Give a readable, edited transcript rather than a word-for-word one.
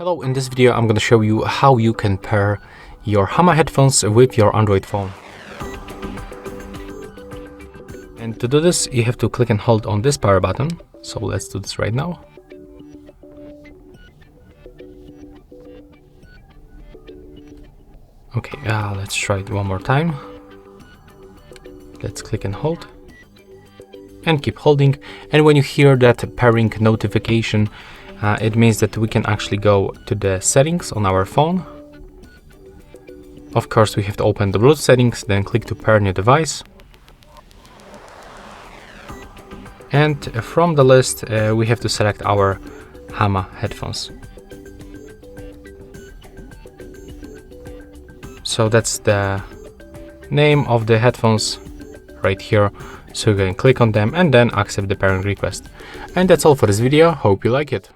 Hello, in this video I'm going to show you how you can pair your Hama headphones with your Android phone. And to do this you have to click and hold on this power button, so let's do this right now. Okay, let's try it one more time. Let's click and hold and keep holding, and when you hear that pairing notification, it means that we can actually go to the settings on our phone. Of course, we have to open the Bluetooth settings, then click to pair new device. And from the list, we have to select our Hama headphones. So that's the name of the headphones right here. So you can click on them and then accept the pairing request. And that's all for this video. Hope you like it.